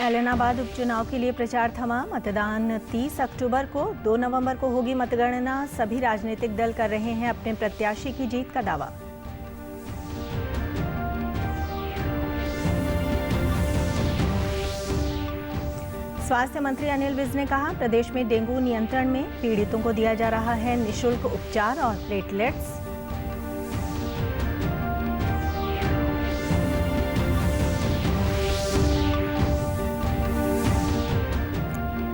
ऐलनाबाद उपचुनाव के लिए प्रचार थमा। मतदान 30 अक्टूबर को, 2 नवंबर को होगी मतगणना। सभी राजनीतिक दल कर रहे हैं अपने प्रत्याशी की जीत का दावा। स्वास्थ्य मंत्री अनिल विज ने कहा, प्रदेश में डेंगू नियंत्रण में, पीड़ितों को दिया जा रहा है निःशुल्क उपचार और प्लेटलेट्स।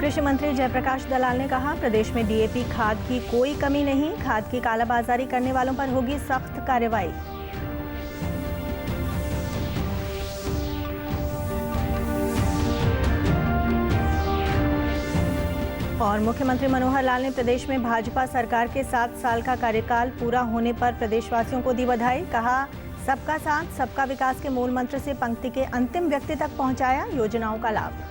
कृषि मंत्री जयप्रकाश दलाल ने कहा, प्रदेश में डीएपी खाद की कोई कमी नहीं, खाद की कालाबाजारी करने वालों पर होगी सख्त कार्रवाई। और मुख्यमंत्री मनोहर लाल ने प्रदेश में भाजपा सरकार के 7 साल का कार्यकाल पूरा होने पर प्रदेशवासियों को दी बधाई। कहा, सबका साथ सबका विकास के मूल मंत्र से पंक्ति के अंतिम व्यक्ति तक पहुंचाया योजनाओं का लाभ।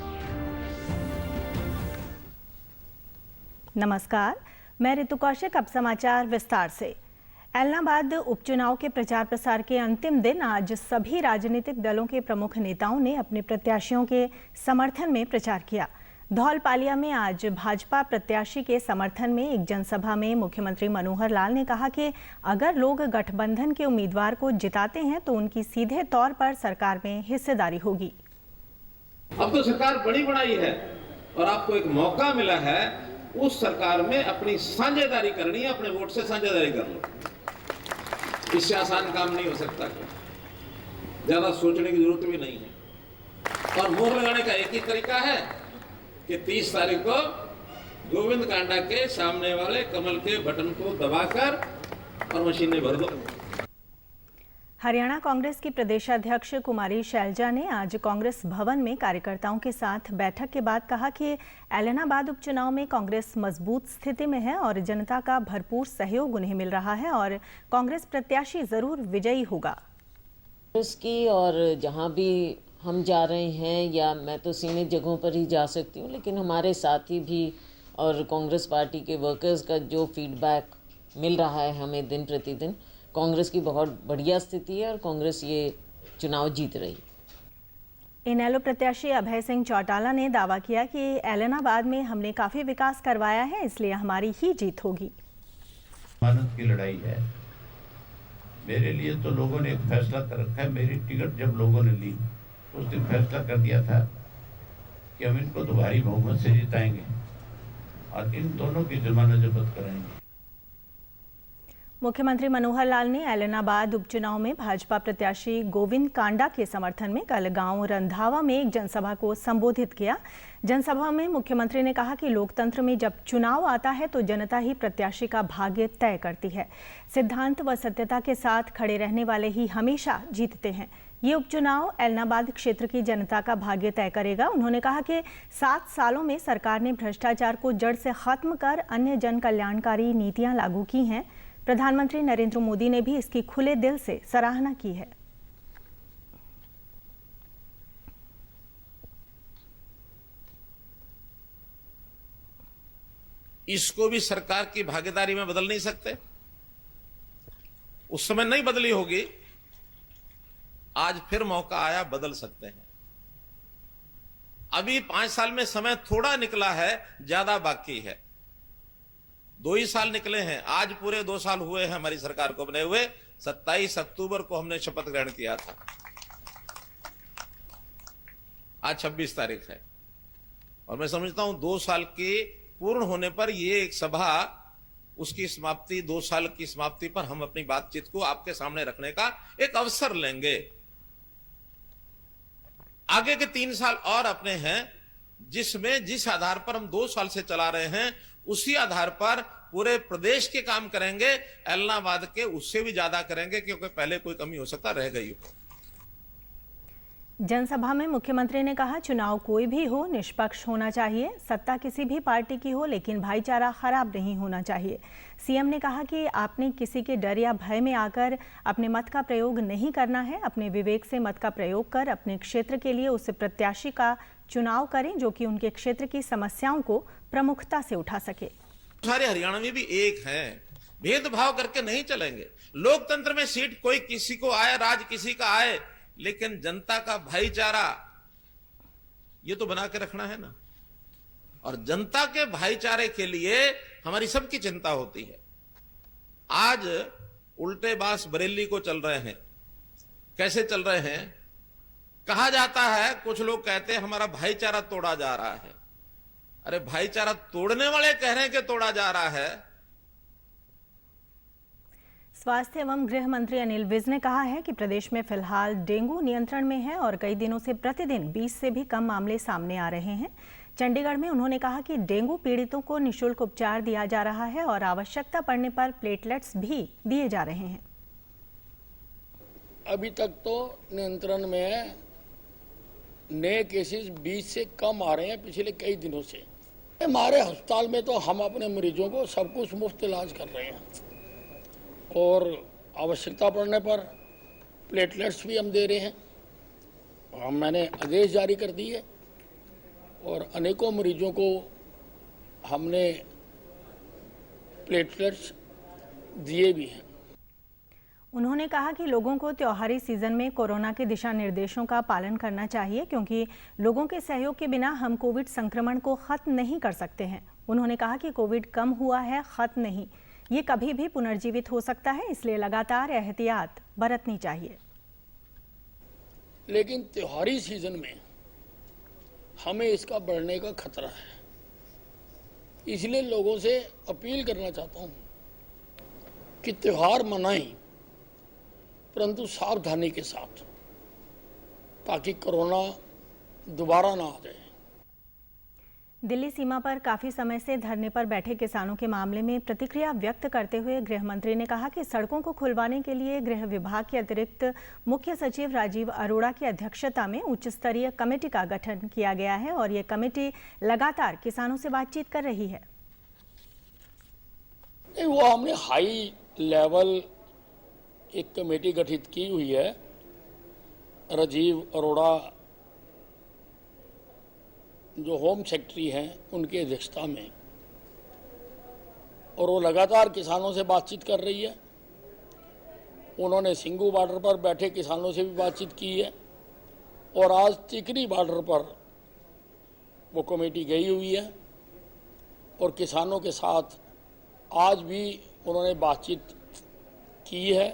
नमस्कार, मैं ऋतु कौशिक। अब समाचार विस्तार से। ऐलनाबाद उपचुनाव के प्रचार प्रसार के अंतिम दिन आज सभी राजनीतिक दलों के प्रमुख नेताओं ने अपने प्रत्याशियों के समर्थन में प्रचार किया। धौलपालिया में आज भाजपा प्रत्याशी के समर्थन में एक जनसभा में मुख्यमंत्री मनोहर लाल ने कहा कि अगर लोग गठबंधन के उम्मीदवार को जिताते हैं तो उनकी सीधे तौर पर सरकार में हिस्सेदारी होगी। अब तो सरकार बड़ी बनाई है और आपको एक मौका मिला है उस सरकार में अपनी साझेदारी करनी है। अपने वोट से साझेदारी कर लो, इससे आसान काम नहीं हो सकता। ज्यादा सोचने की जरूरत भी नहीं है। और मोहर लगाने का एक ही तरीका है कि 30 तारीख को गोविंद कांडा के सामने वाले कमल के बटन को दबाकर और मशीन में भर दो। हरियाणा कांग्रेस की प्रदेशाध्यक्ष कुमारी शैलजा ने आज कांग्रेस भवन में कार्यकर्ताओं के साथ बैठक के बाद कहा कि ऐलनाबाद उपचुनाव में कांग्रेस मजबूत स्थिति में है और जनता का भरपूर सहयोग उन्हें मिल रहा है और कांग्रेस प्रत्याशी जरूर विजयी होगा। इसकी और जहां भी हम जा रहे हैं, या मैं तो सीमित जगहों पर ही जा सकती हूँ, लेकिन हमारे साथी भी और कांग्रेस पार्टी के वर्कर्स का जो फीडबैक मिल रहा है हमें दिन प्रतिदिन, कांग्रेस की बहुत बढ़िया स्थिति है और कांग्रेस ये चुनाव जीत रही। इनेलो प्रत्याशी अभय सिंह चौटाला ने दावा किया कि ऐलनाबाद में हमने काफी विकास करवाया है, इसलिए हमारी ही जीत होगी। मानस की लड़ाई है। मेरे लिए तो लोगों ने एक फैसला कर रखा है। मेरी टिकट जब लोगों ने ली उस दिन फैसला कर दिया था कि हम इनको तो भारी बहुमत से जिताएंगे और इन दोनों की जमानत जब्त कराएंगे। मुख्यमंत्री मनोहर लाल ने ऐलनाबाद उपचुनाव में भाजपा प्रत्याशी गोविंद कांडा के समर्थन में कल गांव रंधावा में एक जनसभा को संबोधित किया। जनसभा में मुख्यमंत्री ने कहा कि लोकतंत्र में जब चुनाव आता है तो जनता ही प्रत्याशी का भाग्य तय करती है। सिद्धांत व सत्यता के साथ खड़े रहने वाले ही हमेशा जीतते हैं। ये उपचुनाव ऐलनाबाद क्षेत्र की जनता का भाग्य तय करेगा। उन्होंने कहा कि 7 सालों में सरकार ने भ्रष्टाचार को जड़ से खत्म कर अन्य जन कल्याणकारी नीतियां लागू की हैं। प्रधानमंत्री नरेंद्र मोदी ने भी इसकी खुले दिल से सराहना की है। इसको भी सरकार की भागीदारी में बदल नहीं सकते। उस समय नहीं बदली होगी, आज फिर मौका आया, बदल सकते हैं। अभी 5 साल में समय थोड़ा निकला है, ज्यादा बाकी है। 2 ही साल निकले हैं। आज पूरे 2 साल हुए हैं हमारी सरकार को बने हुए। 27 अक्टूबर को हमने शपथ ग्रहण किया था। आज 26 तारीख है और मैं समझता हूं 2 साल के पूर्ण होने पर ये एक सभा, उसकी समाप्ति, 2 साल की समाप्ति पर हम अपनी बातचीत को आपके सामने रखने का एक अवसर लेंगे। आगे के 3 साल और अपने हैं, जिसमें जिस आधार पर हम 2 साल से चला रहे हैं उसी आधार पर पूरे प्रदेश के काम करेंगे। ऐलनाबाद के उससे भी ज्यादा करेंगे, क्योंकि पहले कोई कमी हो सकता रह गई हो। जनसभा में मुख्यमंत्री ने कहा, चुनाव कोई भी हो निष्पक्ष होना चाहिए। सत्ता किसी भी पार्टी की हो, लेकिन भाईचारा खराब नहीं होना चाहिए। सीएम ने कहा कि आपने किसी के डर या भय में आकर अपने मत का प्रयोग नहीं करना है। अपने विवेक से मत का प्रयोग कर अपने क्षेत्र के लिए उस प्रत्याशी का चुनाव करें जो कि उनके क्षेत्र की समस्याओं को प्रमुखता से उठा सके। सारे हरियाणा में भी एक हैं, भेदभाव करके नहीं चलेंगे। लोकतंत्र में सीट कोई किसी को आए, राज किसी का आए, लेकिन जनता का भाईचारा ये तो बना के रखना है ना। और जनता के भाईचारे के लिए हमारी सबकी चिंता होती है। आज उल्टे बास बरेली को चल रहे हैं। कैसे चल रहे हैं? कहा जाता है, कुछ लोग कहते हैं हमारा भाईचारा तोड़ा जा रहा है। अरे भाईचारा तोड़ने वाले कह रहे हैं कि तोड़ा जा रहा है। स्वास्थ्य एवं गृह मंत्री अनिल विज ने कहा है कि प्रदेश में फिलहाल डेंगू नियंत्रण में है और कई दिनों से प्रतिदिन 20 से भी कम मामले सामने आ रहे हैं। चंडीगढ़ में उन्होंने कहा कि डेंगू पीड़ितों को निःशुल्क उपचार दिया जा रहा है और आवश्यकता पड़ने पर प्लेटलेट्स भी दिए जा रहे हैं। अभी तक तो नियंत्रण में है। नए केसेस 20 से कम आ रहे हैं पिछले कई दिनों से। हमारे अस्पताल में तो हम अपने मरीजों को सब कुछ मुफ्त इलाज कर रहे हैं और आवश्यकता पड़ने पर प्लेटलेट्स भी हम दे रहे हैं। मैंने आदेश जारी कर दी है और अनेकों मरीजों को हमने प्लेटलेट्स दिए भी हैं। उन्होंने कहा कि लोगों को त्योहारी सीजन में कोरोना के दिशा निर्देशों का पालन करना चाहिए, क्योंकि लोगों के सहयोग के बिना हम कोविड संक्रमण को खत्म नहीं कर सकते हैं। उन्होंने कहा कि कोविड कम हुआ है, खत्म नहीं। ये कभी भी पुनर्जीवित हो सकता है, इसलिए लगातार एहतियात बरतनी चाहिए। लेकिन त्योहारी सीजन में हमें इसका बढ़ने का खतरा है, इसलिए लोगों से अपील करना चाहता हूं कि त्योहार मनाएं, परंतु सावधानी के साथ, ताकि कोरोना दोबारा ना आ जाए। दिल्ली सीमा पर काफी समय से धरने पर बैठे किसानों के मामले में प्रतिक्रिया व्यक्त करते हुए गृह मंत्री ने कहा कि सड़कों को खुलवाने के लिए गृह विभाग के अतिरिक्त मुख्य सचिव राजीव अरोड़ा की अध्यक्षता में उच्च स्तरीय कमेटी का गठन किया गया है और ये कमेटी लगातार किसानों से बातचीत कर रही है। वो हमने हाई लेवल एक कमेटी गठित की हुई है राजीव अरोड़ा जो होम सेक्रेटरी हैं उनकी अध्यक्षता में, और वो लगातार किसानों से बातचीत कर रही है। उन्होंने सिंगू बॉर्डर पर बैठे किसानों से भी बातचीत की है और आज टिकरी बॉर्डर पर वो कमेटी गई हुई है और किसानों के साथ आज भी उन्होंने बातचीत की है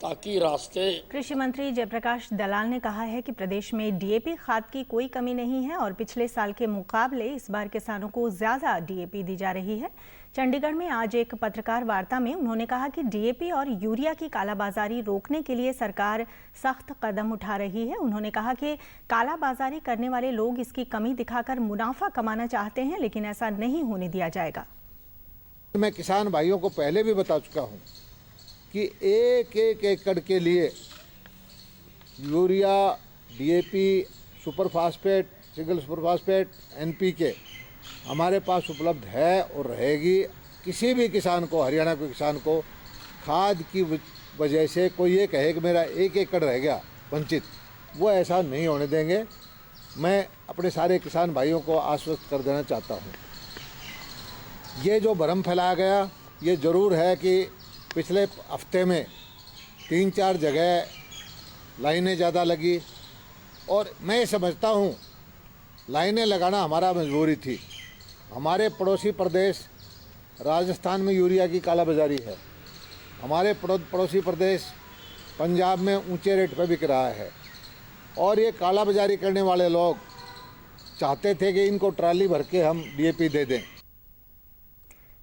ताकि रास्ते। कृषि मंत्री जयप्रकाश दलाल ने कहा है कि प्रदेश में डीएपी खाद की कोई कमी नहीं है और पिछले साल के मुकाबले इस बार किसानों को ज्यादा डीएपी दी जा रही है। चंडीगढ़ में आज एक पत्रकार वार्ता में उन्होंने कहा कि डीएपी और यूरिया की कालाबाजारी रोकने के लिए सरकार सख्त कदम उठा रही है। उन्होंने कहा कि कालाबाजारी करने वाले लोग इसकी कमी दिखाकर मुनाफा कमाना चाहते हैं, लेकिन ऐसा नहीं होने दिया जाएगा। मैं किसान भाइयों को पहले भी बता चुका हूं कि एक एक एकड़ के लिए urea, DAP, super phosphate, single super phosphate, NPK हमारे पास उपलब्ध है और रहेगी। किसी भी किसान को, हरियाणा के किसान को खाद की वजह से कोई ये कहे कि मेरा एक एकड़ रह गया वंचित, वो ऐसा नहीं होने देंगे। मैं अपने सारे किसान भाइयों को आश्वस्त कर देना चाहता हूँ। ये जो भ्रम फैलाया गया, ये ज़रूर है कि पिछले हफ्ते में 3-4 जगह लाइनें ज़्यादा लगी और मैं समझता हूँ लाइनें लगाना हमारा मजबूरी थी। हमारे पड़ोसी प्रदेश राजस्थान में यूरिया की कालाबाजारी है, हमारे पड़ोसी प्रदेश पंजाब में ऊंचे रेट पर बिक रहा है और ये कालाबाजारी करने वाले लोग चाहते थे कि इनको ट्राली भर के हम डीएपी दे दें।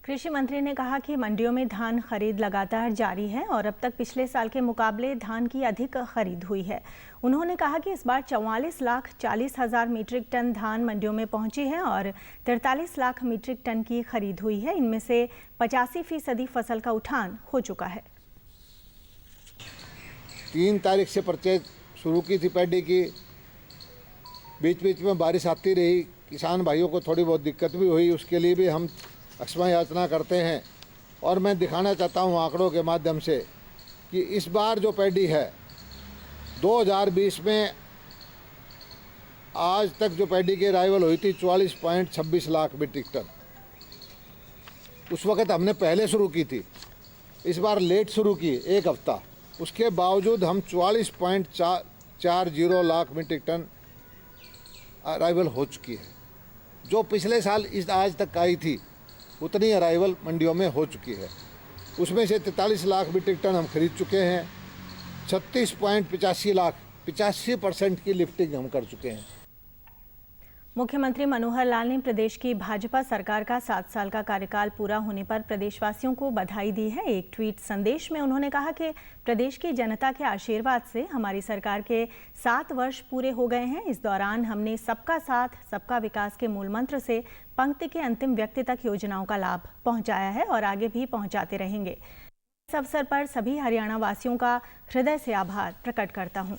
कृषि मंत्री ने कहा कि मंडियों में धान खरीद लगातार जारी है और अब तक पिछले साल के मुकाबले धान की अधिक खरीद हुई है। उन्होंने कहा कि इस बार 44,40,000 मीट्रिक टन धान मंडियों में पहुंची है और 43 लाख मीट्रिक टन की खरीद हुई है। इनमें से 85% फसल का उठान हो चुका है। 3 तारीख से परचेज शुरू की थी पैडी की, बीच बीच में बारिश आती रही, किसान भाइयों को थोड़ी बहुत दिक्कत भी हुई, उसके लिए भी हम क्षमा याचना करते हैं। और मैं दिखाना चाहता हूं आंकड़ों के माध्यम से कि इस बार जो पैडी है 2020 में आज तक जो पैडी की अराइवल हुई थी 44.26 लाख मीट्रिक टन, उस वक़्त हमने पहले शुरू की थी, इस बार लेट शुरू की 1 हफ्ता, उसके बावजूद हम 44.40 लाख मीट्रिक टन अराइवल हो चुकी है। जो पिछले साल इस आज तक आई थी उतनी अराइवल मंडियों में हो चुकी है। उसमें से 43 लाख मीट्रिक टन हम खरीद चुके हैं। 36.85 लाख 85% की लिफ्टिंग हम कर चुके हैं। मुख्यमंत्री मनोहर लाल ने प्रदेश की भाजपा सरकार का 7 साल का कार्यकाल पूरा होने पर प्रदेशवासियों को बधाई दी है। एक ट्वीट संदेश में उन्होंने कहा कि प्रदेश की जनता के आशीर्वाद से हमारी सरकार के 7 वर्ष पूरे हो गए हैं। इस दौरान हमने सबका साथ सबका विकास के मूल मंत्र से पंक्ति के अंतिम व्यक्ति तक योजनाओं का लाभ पहुंचाया है और आगे भी पहुंचाते रहेंगे। इस अवसर पर सभी हरियाणा वासियों का हृदय से आभार प्रकट करता हूं।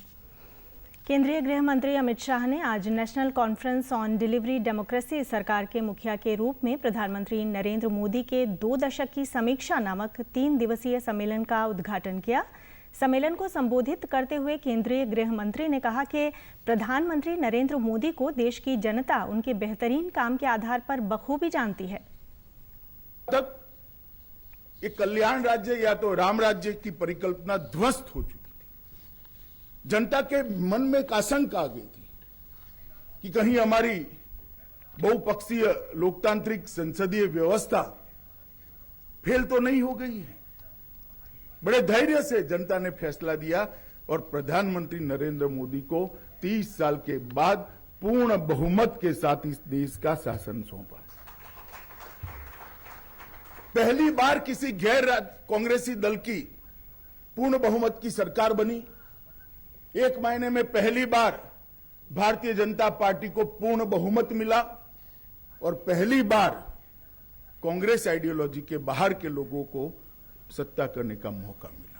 केंद्रीय गृह मंत्री अमित शाह ने आज national conference on delivery democracy सरकार के मुखिया के रूप में प्रधानमंत्री नरेंद्र मोदी के 2 दशक की समीक्षा नामक 3 दिवसीय सम्मेलन का उद्घाटन किया। सम्मेलन को संबोधित करते हुए केंद्रीय गृह मंत्री ने कहा कि प्रधानमंत्री नरेंद्र मोदी को देश की जनता उनके बेहतरीन काम के आधार पर बखूबी जानती है। तक ये कल्याण राज्य या तो राम राज्य की परिकल्पना ध्वस्त हो चुकी। जनता के मन में एक आशंका आ गई थी कि कहीं हमारी बहुपक्षीय लोकतांत्रिक संसदीय व्यवस्था फेल तो नहीं हो गई है। बड़े धैर्य से जनता ने फैसला दिया और प्रधानमंत्री नरेंद्र मोदी को 30 साल के बाद पूर्ण बहुमत के साथ इस देश का शासन सौंपा। पहली बार किसी गैर कांग्रेसी दल की पूर्ण बहुमत की सरकार बनी। 1 महीने में पहली बार भारतीय जनता पार्टी को पूर्ण बहुमत मिला और पहली बार कांग्रेस आइडियोलॉजी के बाहर के लोगों को सत्ता करने का मौका मिला।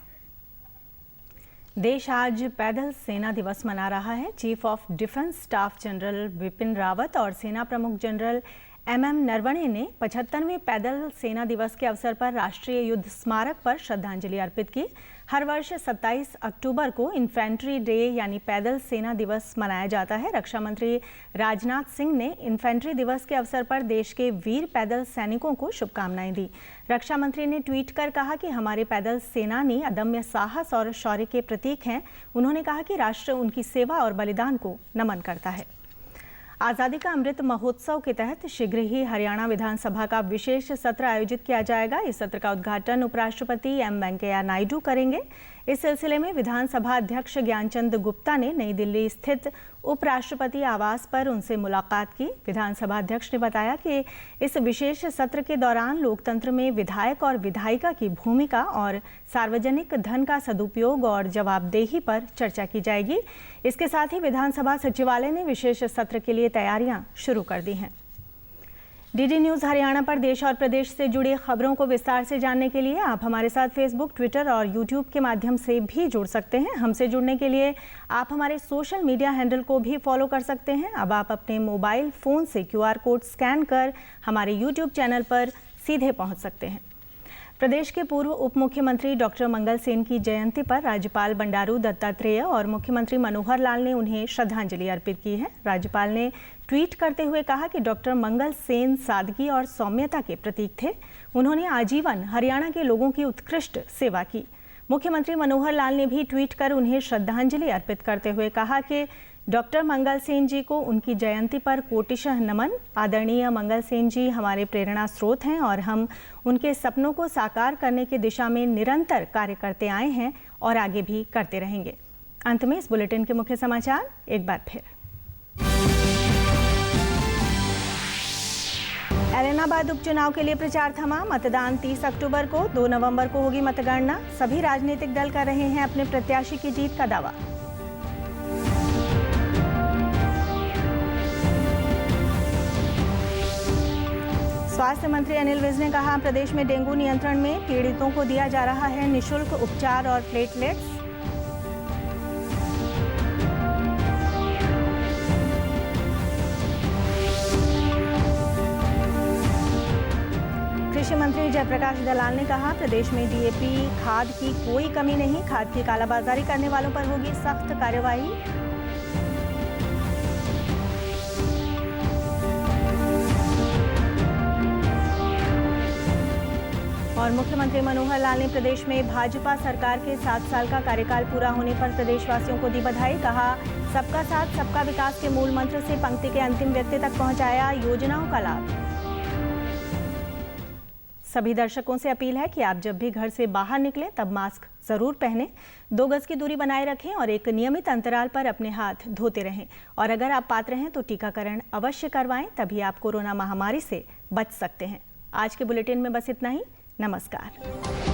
देश आज पैदल सेना दिवस मना रहा है। Chief of defence staff general Bipin Rawat और सेना प्रमुख जनरल MM नरवणे ने 75वें पैदल सेना दिवस के अवसर पर राष्ट्रीय युद्ध स्मारक पर श्रद्धांजलि अर्पित की। हर वर्ष 27 अक्टूबर को इन्फेंट्री डे यानी पैदल सेना दिवस मनाया जाता है। रक्षा मंत्री राजनाथ सिंह ने इन्फेंट्री दिवस के अवसर पर देश के वीर पैदल सैनिकों को शुभकामनाएं दी। रक्षा मंत्री ने ट्वीट कर कहा कि हमारे पैदल सेनानी अदम्य साहस और शौर्य के प्रतीक हैं। उन्होंने कहा कि राष्ट्र उनकी सेवा और बलिदान को नमन करता है। आज़ादी का अमृत महोत्सव के तहत शीघ्र ही हरियाणा विधानसभा का विशेष सत्र आयोजित किया जाएगा। इस सत्र का उद्घाटन उपराष्ट्रपति M वेंकैया नायडू करेंगे। इस सिलसिले में विधानसभा अध्यक्ष ज्ञानचंद गुप्ता ने नई दिल्ली स्थित उपराष्ट्रपति आवास पर उनसे मुलाकात की। विधानसभा अध्यक्ष ने बताया कि इस विशेष सत्र के दौरान लोकतंत्र में विधायक और विधायिका की भूमिका और सार्वजनिक धन का सदुपयोग और जवाबदेही पर चर्चा की जाएगी। इसके साथ ही विधानसभा सचिवालय ने विशेष सत्र के लिए तैयारियां शुरू कर दी हैं। डीडी न्यूज़ हरियाणा पर देश और प्रदेश से जुड़ी खबरों को विस्तार से जानने के लिए आप हमारे साथ फेसबुक, ट्विटर और यूट्यूब के माध्यम से भी जुड़ सकते हैं। हमसे जुड़ने के लिए आप हमारे सोशल मीडिया हैंडल को भी फॉलो कर सकते हैं। अब आप अपने मोबाइल फ़ोन से QR कोड स्कैन कर हमारे यूट्यूब चैनल पर सीधे पहुंच सकते हैं। प्रदेश के पूर्व उप मुख्यमंत्री डॉक्टर मंगल सेन की जयंती पर राज्यपाल बंडारू दत्तात्रेय और मुख्यमंत्री मनोहर लाल ने उन्हें श्रद्धांजलि अर्पित की है। राज्यपाल ने ट्वीट करते हुए कहा कि डॉक्टर मंगल सेन सादगी और सौम्यता के प्रतीक थे। उन्होंने आजीवन हरियाणा के लोगों की उत्कृष्ट सेवा की। मुख्यमंत्री मनोहर लाल ने भी ट्वीट कर उन्हें श्रद्धांजलि अर्पित करते हुए कहा कि डॉक्टर मंगल सेन जी को उनकी जयंती पर कोटिशः नमन। आदरणीय मंगल सेन जी हमारे प्रेरणा स्रोत हैं और हम उनके सपनों को साकार करने की दिशा में निरंतर कार्य करते आए हैं और आगे भी करते रहेंगे। अंत में इस बुलेटिन के मुख्य समाचार एक बार फिर। ऐलनाबाद उपचुनाव के लिए प्रचार थमा। मतदान 30 अक्टूबर को, 2 नवंबर को होगी मतगणना। सभी राजनीतिक दल कर रहे हैं अपने प्रत्याशी की जीत का दावा। स्वास्थ्य मंत्री अनिल विज ने कहा, प्रदेश में डेंगू नियंत्रण में पीड़ितों को दिया जा रहा है निःशुल्क उपचार और प्लेटलेट्स। कृषि मंत्री जयप्रकाश दलाल ने कहा, प्रदेश में DAP खाद की कोई कमी नहीं। खाद की कालाबाजारी करने वालों पर होगी सख्त कार्रवाई। और मुख्यमंत्री मनोहर लाल ने प्रदेश में भाजपा सरकार के 7 साल का कार्यकाल पूरा होने पर प्रदेशवासियों को दी बधाई। कहा, सबका साथ सबका विकास के मूल मंत्र से पंक्ति के अंतिम व्यक्ति तक पहुंचाया योजनाओं का लाभ। सभी दर्शकों से अपील है कि आप जब भी घर से बाहर निकलें तब मास्क जरूर पहनें, 2 गज की दूरी बनाए रखें और एक नियमित अंतराल पर अपने हाथ धोते रहें। और अगर आप पात्र हैं तो टीकाकरण अवश्य करवाएं, तभी आप कोरोना महामारी से बच सकते हैं। आज के बुलेटिन में बस इतना ही। नमस्कार।